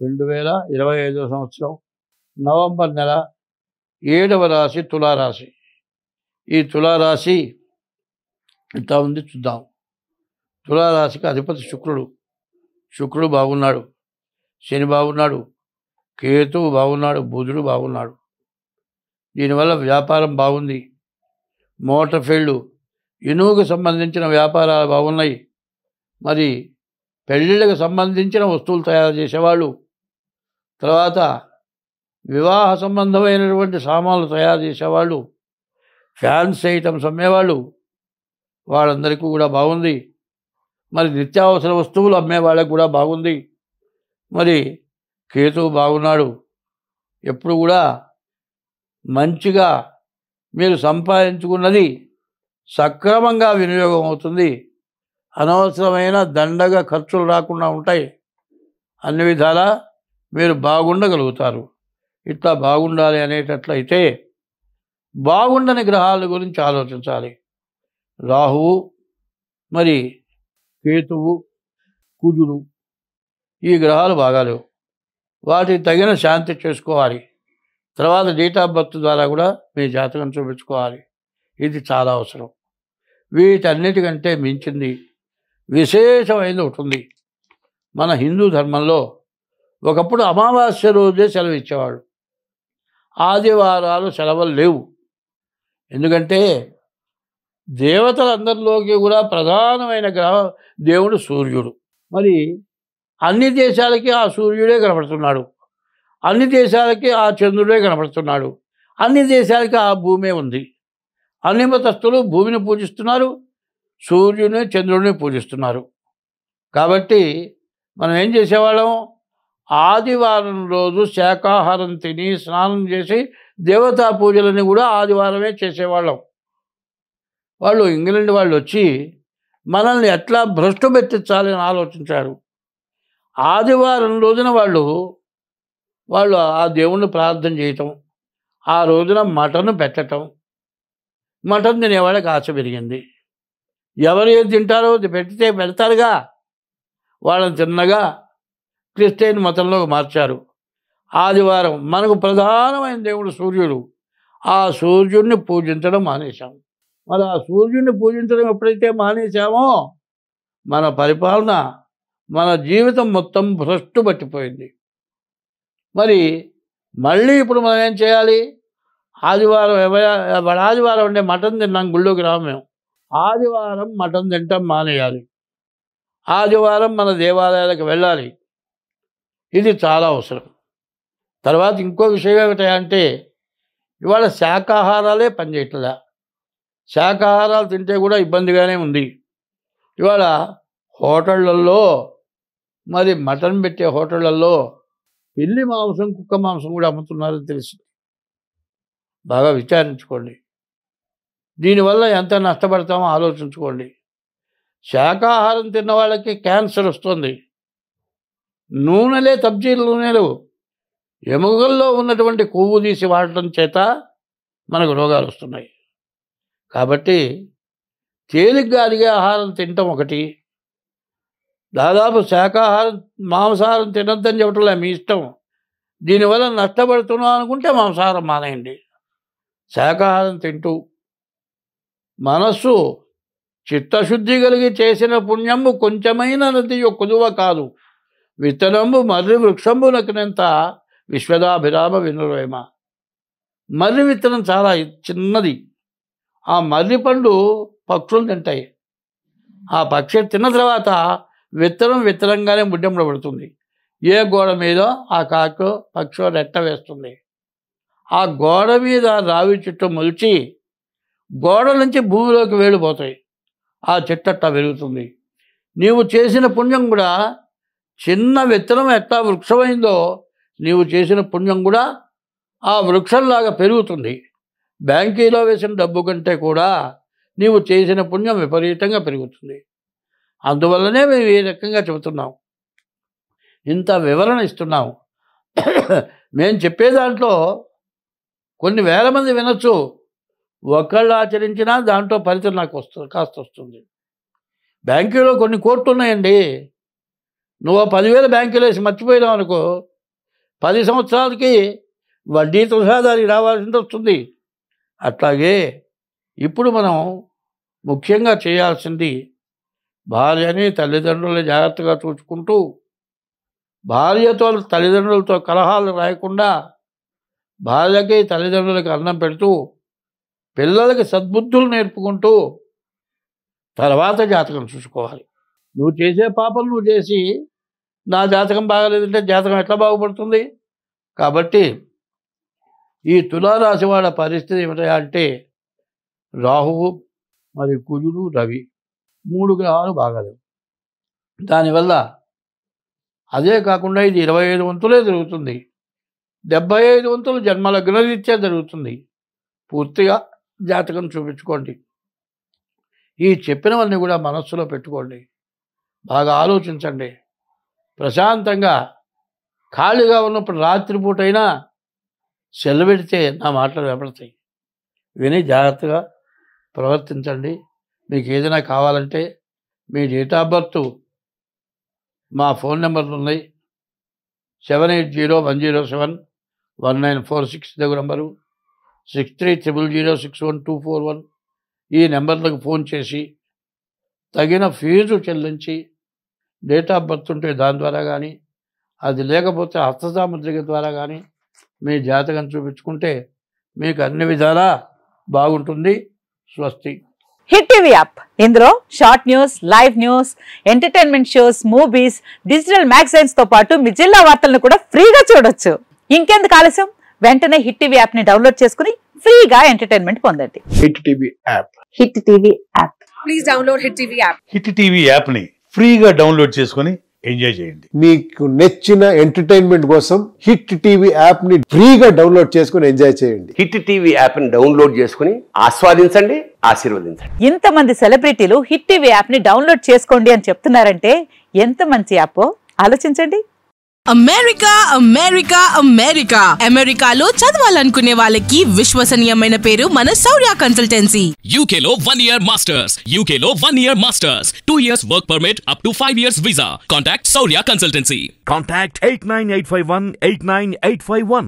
2025 సంవత్సరం నవంబర్ నెల 7వ రాశి తులారాశి. ఈ తులారాశి ఇంత ఉంది చూద్దాం. తులారాశికి అధిపతి శుక్రుడు బాగున్నాడు, శని బాగున్నాడు, కేతువు బాగున్నాడు, బుధుడు బాగున్నాడు. దీనివల్ల వ్యాపారం బాగుంది. మోటార్ ఫీల్డ్, ఇనుముకు సంబంధించిన వ్యాపారాలు బాగున్నాయి. మరి పెళ్ళిళ్ళకు సంబంధించిన వస్తువులు తయారు చేసేవాళ్ళు, తర్వాత వివాహ సంబంధమైనటువంటి సామాన్లు తయారు చేసేవాళ్ళు, ఫ్యాన్స్ ఐటమ్స్ అమ్మేవాళ్ళు, వాళ్ళందరికీ కూడా బాగుంది. మరి నిత్యావసర వస్తువులు అమ్మే వాళ్ళకి కూడా బాగుంది. మరి కేతువు బాగున్నాడు. ఎప్పుడు కూడా మంచిగా మీరు సంపాదించుకున్నది సక్రమంగా వినియోగం అవుతుంది. అనవసరమైన దండగా ఖర్చులు రాకుండా ఉంటాయి. అన్ని విధాలా మీరు బాగుండగలుగుతారు. ఇట్లా బాగుండాలి అనేటట్లయితే బాగుండని గ్రహాల గురించి ఆలోచించాలి. రాహువు, మరి కేతువు, కుజుడు, ఈ గ్రహాలు బాగాలేవు. వాటికి తగిన శాంతి చేసుకోవాలి. తర్వాత డేట్ ఆఫ్ బర్త్ ద్వారా కూడా మీ జాతకం చూపించుకోవాలి. ఇది చాలా అవసరం. వీటన్నిటికంటే మించింది విశేషమైనది ఒకటి ఉంది. మన హిందూ ధర్మంలో ఒకప్పుడు అమావాస్య రోజే సెలవు ఇచ్చేవాడు. ఆదివారాలు సెలవులు లేవు. ఎందుకంటే దేవతలందరిలోకి కూడా ప్రధానమైన దేవుడు సూర్యుడు. మరి అన్ని దేశాలకి ఆ సూర్యుడే కనపడుతున్నాడు, అన్ని దేశాలకి ఆ చంద్రుడే కనపడుతున్నాడు, అన్ని దేశాలకి ఆ భూమే ఉంది. అన్ని మతస్థులు భూమిని పూజిస్తున్నారు, సూర్యుని చంద్రుడిని పూజిస్తున్నారు. కాబట్టి మనం ఏం చేసేవాళ్ళం, ఆదివారం రోజు శాకాహారం తిని స్నానం చేసి దేవతా పూజలని కూడా ఆదివారమే చేసేవాళ్ళం. వాళ్ళు ఇంగ్లాండ్ వాళ్ళు వచ్చి మనల్ని ఎట్లా భ్రష్టు పెట్టించాలని ఆలోచించారు. ఆదివారం రోజున వాళ్ళు ఆ దేవుణ్ణి ప్రార్థన చేయటం, ఆ రోజున మటన్ పెట్టడం, మటన్ తినేవాళ్ళకి ఆశ పెరిగింది. ఎవరు ఏది తింటారో పెడితే పెడతారుగా, వాళ్ళని తిన్నగా క్రిస్టియన్ మతంలోకి మార్చారు. ఆదివారం మనకు ప్రధానమైన దేవుడు సూర్యుడు. ఆ సూర్యుడిని పూజించడం మానేశాం. మరి ఆ సూర్యుడిని పూజించడం ఎప్పుడైతే మానేశామో మన పరిపాలన, మన జీవితం మొత్తం భ్రష్టు పట్టిపోయింది. మరి మళ్ళీ ఇప్పుడు మనం ఏం చేయాలి? ఆదివారం అంటే మటన్ తిన్నాం, గుళ్ళోకి రాము మేము. ఆదివారం మటన్ తింటాం మానేయాలి. ఆదివారం మన దేవాలయాలకు వెళ్ళాలి. ఇది చాలా అవసరం. తర్వాత ఇంకో విషయం ఏమిటంటే ఇవాళ శాకాహారాలే పనిచేయట్లే. శాకాహారాలు తింటే కూడా ఇబ్బందిగానే ఉంది. ఇవాళ హోటళ్ళల్లో, మరి మటన్ పెట్టే హోటళ్ళల్లో పిల్లి మాంసం, కుక్క మాంసం కూడా అమ్ముతున్నారని తెలిసి బాగా విచారించుకోండి. దీనివల్ల ఎంత నష్టపడతామో ఆలోచించుకోండి. శాకాహారం తిన్న వాళ్ళకి క్యాన్సర్ వస్తుంది. నూనెలే, సబ్జీల నూనెలు ఎముకల్లో ఉన్నటువంటి కొవ్వు తీసి వాడటం చేత మనకు రోగాలు వస్తున్నాయి. కాబట్టి తేలిగ్గా అడిగే ఆహారం తినటం ఒకటి. దాదాపు శాకాహారం, మాంసాహారం తినొద్దని చెప్పటంలే, మీ ఇష్టం. దీనివల్ల నష్టపడుతున్నాం అనుకుంటే మాంసాహారం మానేయండి. శాకాహారం తింటూ మనస్సు చిత్తశుద్ధి కలిగి చేసిన పుణ్యము కొంచెమైన నది కొదువ కాదు, విత్తనంబు మర్రి వృక్షంబునకినంత విశ్వదాభిరామ వినురేమ. మర్రి విత్తనం చాలా చిన్నది. ఆ మర్రి పండు పక్షులు తింటాయి. ఆ పక్షి తిన్న తర్వాత విత్తనంగానే ముడ్డెంలో పడుతుంది. ఏ గోడ మీద ఆ కాకు పక్షి రెట్ట వేస్తుంది. ఆ గోడ మీద రావి చెట్టు మొలిచి గోడ నుంచి భూమిలోకి వేడిపోతాయి. ఆ చెట్టు అట్టా పెరుగుతుంది. నీవు చేసిన పుణ్యం కూడా, చిన్న విత్తనం ఎట్లా వృక్షమైందో నీవు చేసిన పుణ్యం కూడా ఆ వృక్షంలాగా పెరుగుతుంది. బ్యాంకీలో వేసిన డబ్బు కంటే కూడా నీవు చేసిన పుణ్యం విపరీతంగా పెరుగుతుంది. అందువల్లనే మేము ఈ రకంగా చెబుతున్నాం, ఇంత వివరణ ఇస్తున్నాం. మేము చెప్పే దాంట్లో కొన్ని వేల మంది వినొచ్చు, ఒకళ్ళు ఆచరించినా దాంట్లో ఫలితం నాకు కాస్త వస్తుంది. బ్యాంకులో కొన్ని కోట్లు ఉన్నాయండి. నువ్వు 10,000 బ్యాంకులో వేసి మర్చిపోయినావు అనుకో, 10 సంవత్సరాలకి వడ్డీతో సహా దానికి రావాల్సింది వస్తుంది. అట్లాగే ఇప్పుడు మనం ముఖ్యంగా చేయాల్సింది భార్యని తల్లిదండ్రులని జాగ్రత్తగా చూసుకుంటూ, భార్యతో తల్లిదండ్రులతో కలహాలు రాయకుండా, భార్యకి తల్లిదండ్రులకి అన్నం పెడుతూ, పిల్లలకి సద్బుద్ధులు నేర్పుకుంటూ తర్వాత జాతకం చూసుకోవాలి. నువ్వు చేసే పాపం నువ్వు చేసి నా జాతకం బాగాలేదంటే జాతకం ఎట్లా బాగుపడుతుంది? కాబట్టి ఈ తులారాశి వాళ్ళ పరిస్థితి ఏమిటా అంటే రాహువు మరి కుజుడు రవి 3 గ్రహాలు బాగాలేవు. దానివల్ల అదే కాకుండా ఇది 25 వంతులే జరుగుతుంది. 75 వంతులు జన్మలగ్నరీత్యా జరుగుతుంది. పూర్తిగా జాతకం చూపించుకోండి. ఈ చెప్పినవన్నీ కూడా మనస్సులో పెట్టుకోండి. బాగా ఆలోచించండి. ప్రశాంతంగా ఖాళీగా ఉన్నప్పుడు రాత్రిపూటైనా సెలవు పెడితే నా మాటలు వినపడతాయి. విని జాగ్రత్తగా ప్రవర్తించండి. మీకు ఏదైనా కావాలంటే మీ డేట్ ఆఫ్ బర్త్, మా ఫోన్ నెంబర్లు ఉన్నాయి. 7801071946 దగ్గర నంబరు, 6300061241 ఈ నెంబర్లకు ఫోన్ చేసి తగిన ఫీజు చెల్లించి డేట్ ఆఫ్ బర్త్ ఉంటే దాని ద్వారా కానీ, అది లేకపోతే హస్తసాముద్రిక ద్వారా కానీ మీ జాతకం చూపించుకుంటే మీకు అన్ని విధాలా బాగుంటుంది. స్వస్తి. హిట్ టీవీ యాప్, ఇందులో short news, live news, entertainment shows, movies, digital magazines తో పాటు మీ జిల్లా వార్తలను కూడా ఫ్రీగా చూడొచ్చు. ఇంకెందుకు ఆలస్యం, వెంటనే హిట్ టీవీ యాప్ ని డౌన్లోడ్ చేసుకుని ఫ్రీగా ఎంటర్టైన్మెంట్ పొందండి. Hit TV app. Hit TV app. Please download hit TV app. Hit TV app ని ఫ్రీగా డౌన్లోడ్ చేసుకుని ఎంజాయ్ చేయండి. మీకు నచ్చిన ఎంటర్టైన్మెంట్ కోసం హిట్ టీవీ యాప్ ని ఫ్రీగా డౌన్లోడ్ చేసుకుని ఎంజాయ్ చేయండి. హిట్ టీవీ యాప్ ని డౌన్లోడ్ చేసుకుని ఆస్వాదించండి, ఆశీర్వదించండి. ఇంతమంది సెలబ్రిటీలు హిట్ టీవీ యాప్ ని డౌన్లోడ్ చేసుకోండి అని చెప్తున్నారంటే ఎంత మంచి యాప్ ఆలోచించండి. అమెరికా అమెరికా అమెరికా అమెరికాలో చదవాలనుకునే వాళ్ళకి విశ్వసనీయమైన పేరు మన శౌర్య కన్సల్టెన్సీ. UK లో 1 year masters, UK లో 1 year masters, 2 years work permit up to 5 years visa. Contact Saurya Consultancy. Contact 89851 89851.